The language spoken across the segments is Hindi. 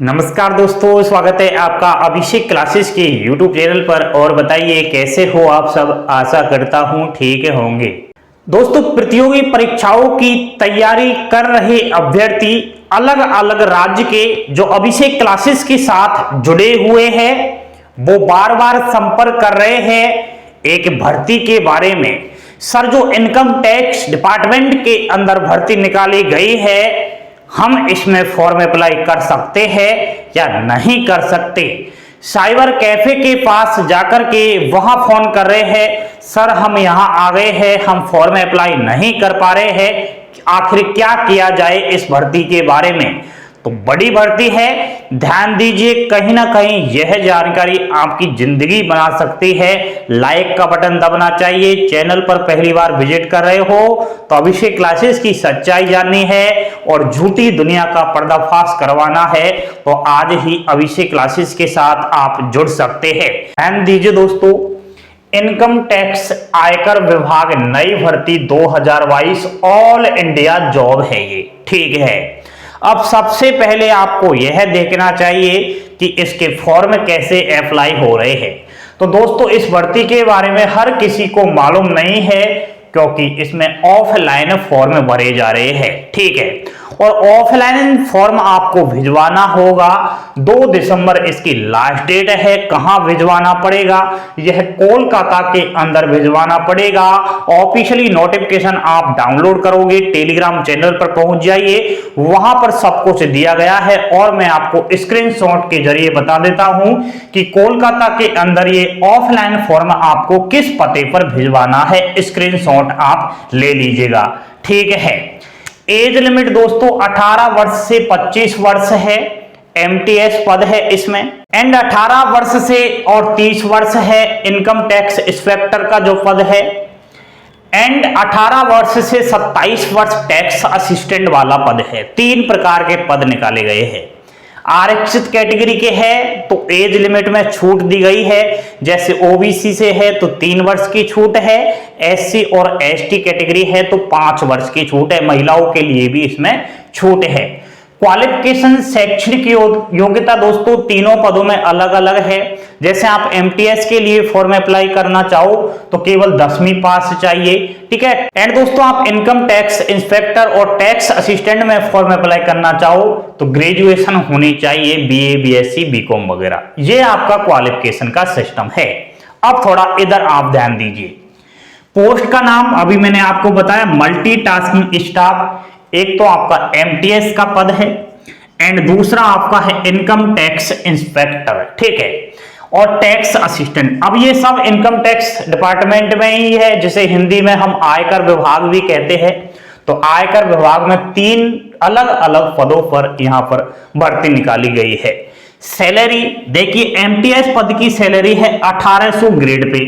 नमस्कार दोस्तों, स्वागत है आपका अभिषेक क्लासेस के YouTube चैनल पर। और बताइए कैसे हो आप सब। आशा करता हूं ठीक होंगे। दोस्तों, प्रतियोगी परीक्षाओं की तैयारी कर रहे अभ्यर्थी अलग अलग राज्य के जो अभिषेक क्लासेस के साथ जुड़े हुए हैं वो बार बार संपर्क कर रहे हैं एक भर्ती के बारे में। सर, जो इनकम टैक्स डिपार्टमेंट के अंदर भर्ती निकाली गई है, हम इसमें फॉर्म अप्लाई कर सकते हैं या नहीं कर सकते। साइबर कैफे के पास जाकर के वहां फोन कर रहे हैं, सर हम यहां आ गए हैं, हम फॉर्म अप्लाई नहीं कर पा रहे हैं, आखिर क्या किया जाए इस भर्ती के बारे में। तो बड़ी भर्ती है, ध्यान दीजिए, कहीं ना कहीं यह जानकारी आपकी जिंदगी बना सकती है। लाइक का बटन दबाना चाहिए। चैनल पर पहली बार विजिट कर रहे हो तो अभिषेक क्लासेस की सच्चाई जाननी है और झूठी दुनिया का पर्दाफाश करवाना है तो आज ही अभिषेक क्लासेस के साथ आप जुड़ सकते हैं। ध्यान दीजिए दोस्तों, इनकम टैक्स आयकर विभाग नई भर्ती 2022 ऑल इंडिया जॉब है ये, ठीक है। अब सबसे पहले आपको यह देखना चाहिए कि इसके फॉर्म कैसे अप्लाई हो रहे हैं। तो दोस्तों, इस भर्ती के बारे में हर किसी को मालूम नहीं है क्योंकि इसमें ऑफलाइन फॉर्म भरे जा रहे हैं, ठीक है। और ऑफलाइन फॉर्म आपको भिजवाना होगा। 2 दिसंबर इसकी लास्ट डेट है। कहां भिजवाना पड़ेगा? यह कोलकाता के अंदर भिजवाना पड़ेगा। ऑफिशियली नोटिफिकेशन आप डाउनलोड करोगे, टेलीग्राम चैनल पर पहुंच जाइए, वहां पर सब कुछ दिया गया है। और मैं आपको स्क्रीनशॉट के जरिए बता देता हूं कि कोलकाता के अंदर ये ऑफलाइन फॉर्म आपको किस पते पर भिजवाना है। स्क्रीनशॉट आप ले लीजिएगा, ठीक है। एज लिमिट दोस्तों 18 वर्ष से 25 वर्ष है। एमटीएस पद है इसमें। एंड 18 वर्ष से और 30 वर्ष है इनकम टैक्स इंस्पेक्टर का जो पद है। एंड 18 वर्ष से 27 वर्ष टैक्स असिस्टेंट वाला पद है। 3 प्रकार के पद निकाले गए हैं। आरक्षित कैटेगरी के हैं तो एज लिमिट में छूट दी गई है। जैसे ओबीसी से है तो 3 वर्ष की छूट है। एससी और एसटी कैटेगरी है तो 5 वर्ष की छूट है। महिलाओं के लिए भी इसमें छूट है। क्वालिफिकेशन, शैक्षणिक योग्यता दोस्तों तीनों पदों में अलग अलग है। जैसे आप एमटीएस के लिए फॉर्म अप्लाई करना चाहो तो केवल 10वीं पास चाहिए, ठीक है। एंड दोस्तों, आप इनकम टैक्स इंस्पेक्टर और टैक्स असिस्टेंट में फॉर्म अप्लाई करना चाहो तो ग्रेजुएशन होनी चाहिए, बीए, बीएससी, बीकॉम वगैरह। ये आपका क्वालिफिकेशन का सिस्टम है। अब थोड़ा इधर आप ध्यान दीजिए। पोस्ट का नाम अभी मैंने आपको बताया, मल्टीटास्किंग स्टाफ। एक तो आपका एमटीएस का पद है एंड दूसरा आपका है इनकम टैक्स इंस्पेक्टर, ठीक है, और टैक्स असिस्टेंट। अब ये सब इनकम टैक्स डिपार्टमेंट में ही है, जिसे हिंदी में हम आयकर विभाग भी कहते हैं। तो आयकर विभाग में 3 अलग अलग पदों पर यहां पर भर्ती निकाली गई है। सैलरी देखिए, एमटीएस पद की सैलरी है 1800 ग्रेड पे,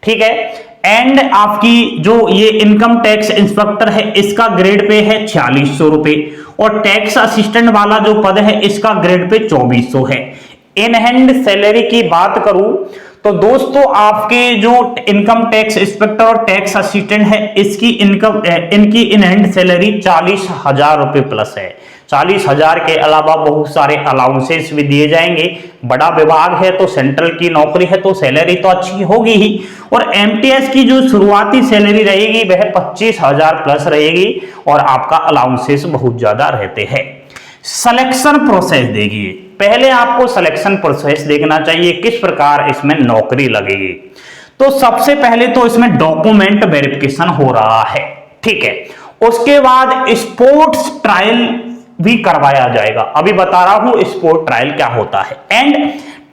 ठीक है। एंड आपकी जो ये इनकम टैक्स इंस्पेक्टर है इसका ग्रेड पे है 4600 रुपए। और टैक्स असिस्टेंट वाला जो पद है इसका ग्रेड पे 2400 है। इन हैंड सैलरी की बात करूं तो दोस्तों, आपके जो इनकम टैक्स इंस्पेक्टर और टैक्स असिस्टेंट है इनकी इन हैंड सैलरी 40,000 रुपए प्लस है। 40,000 के अलावा बहुत सारे अलाउंसेस भी दिए जाएंगे। बड़ा विभाग है तो सेंट्रल की नौकरी है तो सैलरी तो अच्छी होगी ही। और एमटीएस की जो शुरुआती सैलरी रहेगी वह 25,000 प्लस रहेगी और आपका अलाउंसेस बहुत ज्यादा रहते हैं। सिलेक्शन प्रोसेस देखिए, पहले आपको सिलेक्शन प्रोसेस देखना चाहिए, किस प्रकार इसमें नौकरी लगेगी। तो सबसे पहले तो इसमें डॉक्यूमेंट वेरिफिकेशन हो रहा है, ठीक है। उसके बाद स्पोर्ट्स ट्रायल भी करवाया जाएगा। अभी बता रहा हूं स्पोर्ट ट्रायल क्या होता है। एंड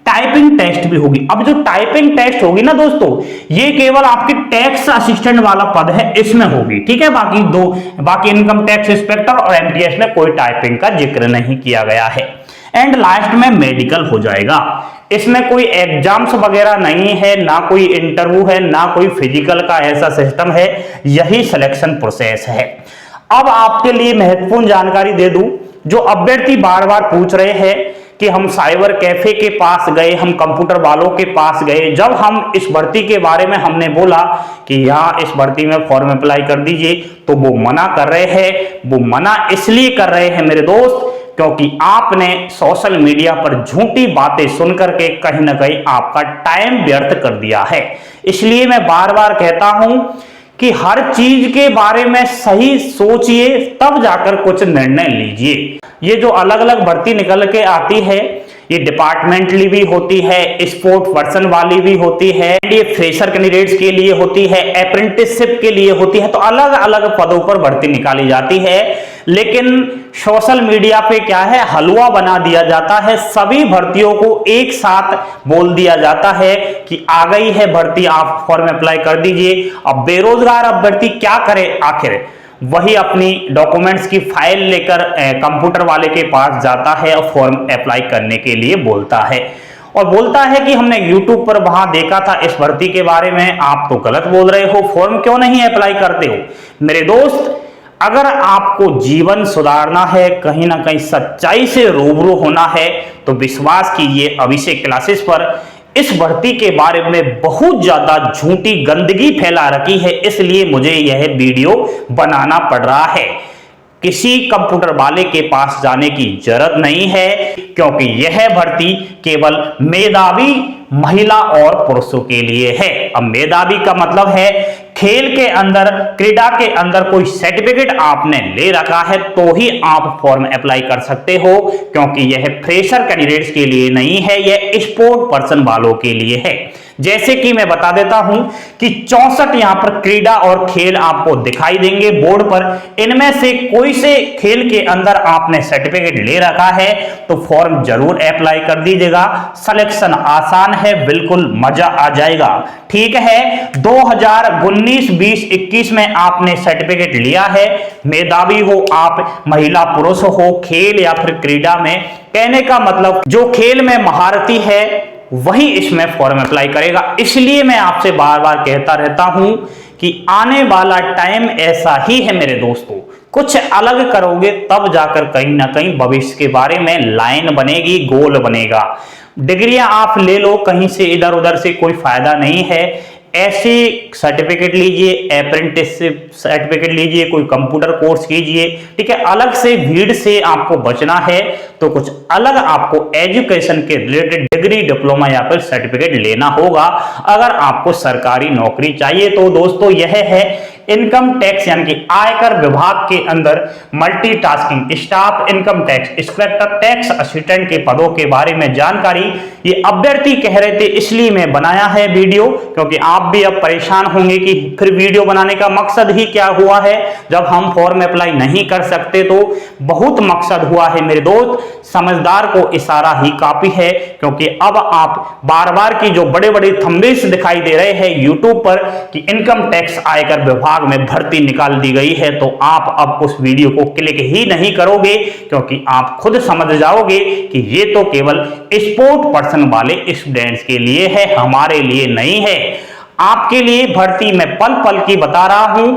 टाइपिंग टेस्ट भी होगी। अब जो टाइपिंग टेस्ट होगी ना दोस्तों, ये केवल आपकी टैक्स असिस्टेंट वाला पद है इसमें होगी, ठीक है। बाकी इनकम टैक्स इंस्पेक्टर और एमटीएस में कोई टाइपिंग का जिक्र नहीं किया गया है। एंड लास्ट में मेडिकल हो जाएगा। इसमें कोई एग्जाम्स वगैरह नहीं है, ना कोई इंटरव्यू है, ना कोई फिजिकल का ऐसा सिस्टम है। यही सिलेक्शन प्रोसेस है। अब आपके लिए महत्वपूर्ण जानकारी दे दूं, जो अभ्यर्थी बार बार पूछ रहे हैं कि हम साइबर कैफे के पास गए, हम कंप्यूटर वालों के पास गए, जब हम इस भर्ती के बारे में हमने बोला कि यहाँ इस भर्ती में फॉर्म अप्लाई कर दीजिए तो वो मना कर रहे हैं। वो मना इसलिए कर रहे हैं मेरे दोस्त क्योंकि आपने सोशल मीडिया पर झूठी बातें सुनकर के कहीं ना कहीं आपका टाइम व्यर्थ कर दिया है। इसलिए मैं बार बार कहता हूं कि हर चीज के बारे में सही सोचिए, तब जाकर कुछ निर्णय लीजिए। ये जो अलग अलग भर्ती निकल के आती है, ये डिपार्टमेंटली भी होती है, स्पोर्ट पर्सन वाली भी होती है, ये फ्रेशर कैंडिडेट्स के लिए होती है, अप्रेंटिसशिप के लिए होती है, तो अलग अलग पदों पर भर्ती निकाली जाती है। लेकिन सोशल मीडिया पे क्या है, हलवा बना दिया जाता है, सभी भर्तियों को एक साथ बोल दिया जाता है कि आ गई है भर्ती, आप फॉर्म अप्लाई कर दीजिए। अब बेरोजगार अभ्यर्थी क्या करे, आखिर वही अपनी डॉक्यूमेंट्स की फाइल लेकर कंप्यूटर वाले के पास जाता है और फॉर्म अप्लाई करने के लिए बोलता है, और बोलता है कि हमने यूट्यूब पर वहां देखा था इस भर्ती के बारे में, आप तो गलत बोल रहे हो, फॉर्म क्यों नहीं अप्लाई करते हो। मेरे दोस्त, अगर आपको जीवन सुधारना है, कहीं ना कहीं सच्चाई से रूबरू होना है, तो विश्वास कीजिए अभिषेक क्लासेस पर इस भर्ती के बारे में बहुत ज्यादा झूठी गंदगी फैला रखी है, इसलिए मुझे यह वीडियो बनाना पड़ रहा है। किसी कंप्यूटर वाले के पास जाने की जरूरत नहीं है, क्योंकि यह भर्ती केवल मेधावी महिला और पुरुषों के लिए है। अब मेधावी का मतलब है खेल के अंदर, क्रीडा के अंदर कोई सर्टिफिकेट आपने ले रखा है तो ही आप फॉर्म अप्लाई कर सकते हो, क्योंकि यह फ्रेशर कैंडिडेट्स के लिए नहीं है, यह स्पोर्ट पर्सन वालों के लिए है। जैसे कि मैं बता देता हूं कि 64 यहां पर क्रीडा और खेल आपको दिखाई देंगे बोर्ड पर, इनमें से कोई से खेल के अंदर आपने सर्टिफिकेट ले रखा है तो फॉर्म जरूर अप्लाई कर दीजिएगा। सिलेक्शन आसान है, बिल्कुल मजा आ जाएगा। ठीक है, 2019, 20, 21 में आपने सर्टिफिकेट लिया है, मेधावी हो आप, महिला पुरुष हो, खेल या फिर क्रीडा में, कहने का मतलब जो खेल में महारथी है वही इसमें फॉर्म अप्लाई करेगा। इसलिए मैं आपसे बार बार कहता रहता हूं कि आने वाला टाइम ऐसा ही है मेरे दोस्तों, कुछ अलग करोगे तब जाकर कहीं ना कहीं भविष्य के बारे में लाइन बनेगी, गोल बनेगा। डिग्रियां आप ले लो कहीं से, इधर उधर से कोई फायदा नहीं है। ऐसे सर्टिफिकेट लीजिए, अप्रेंटिसशिप सर्टिफिकेट लीजिए, कोई कंप्यूटर कोर्स कीजिए। ठीक है, अलग से भीड़ से आपको बचना है तो कुछ अलग आपको एजुकेशन के रिलेटेड डिग्री, डिप्लोमा या फिर सर्टिफिकेट लेना होगा अगर आपको सरकारी नौकरी चाहिए। तो दोस्तों, यह है इनकम टैक्स यानी कि आयकर विभाग के अंदर multitasking staff income tax inspector, tax assistant के पदों के बारे में जानकारी ये अभ्यर्थी कह रहे थे, इसलिए मैं बनाया है वीडियो, क्योंकि आप भी अब परेशान होंगे कि फिर वीडियो बनाने का मकसद ही क्या हुआ है जब हम फॉर्म अप्लाई नहीं कर सकते। तो बहुत मकसद हुआ है मेरे दोस्त, समझदार को इशारा ही काफी है, क्योंकि अब आप बार बार की जो बड़े बड़े थंबनेल्स दिखाई दे रहे हैं यूट्यूब पर कि इनकम टैक्स आयकर विभाग में भर्ती निकाल दी गई है, तो आप अब उस वीडियो को क्लिक ही नहीं करोगे, क्योंकि आप खुद समझ जाओगे कि ये तो केवल स्पोर्ट पर्सन वाले स्टूडेंट्स के लिए है, हमारे लिए नहीं है। आपके लिए भर्ती मैं पल पल की बता रहा हूं,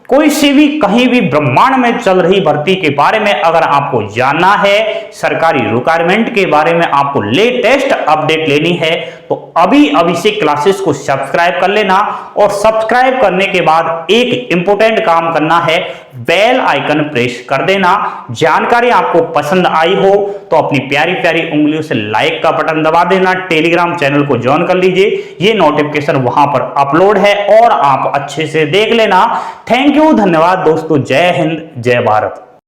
कोई सी भी कहीं भी ब्रह्मांड में चल रही भर्ती के बारे में अगर आपको जानना है, सरकारी रिक्वायरमेंट के बारे में आपको लेटेस्ट अपडेट लेनी है, तो अभी अभिषेक क्लासेस को सब्सक्राइब कर लेना, और सब्सक्राइब करने के बाद एक इंपॉर्टेंट काम करना है, बेल आइकन प्रेस कर देना। जानकारी आपको पसंद आई हो तो अपनी प्यारी प्यारी उंगलियों से लाइक का बटन दबा देना, टेलीग्राम चैनल को ज्वाइन कर लीजिए, ये नोटिफिकेशन वहां पर अपलोड है और आप अच्छे से देख लेना। थैंक यू, धन्यवाद दोस्तों, जय हिंद, जय भारत।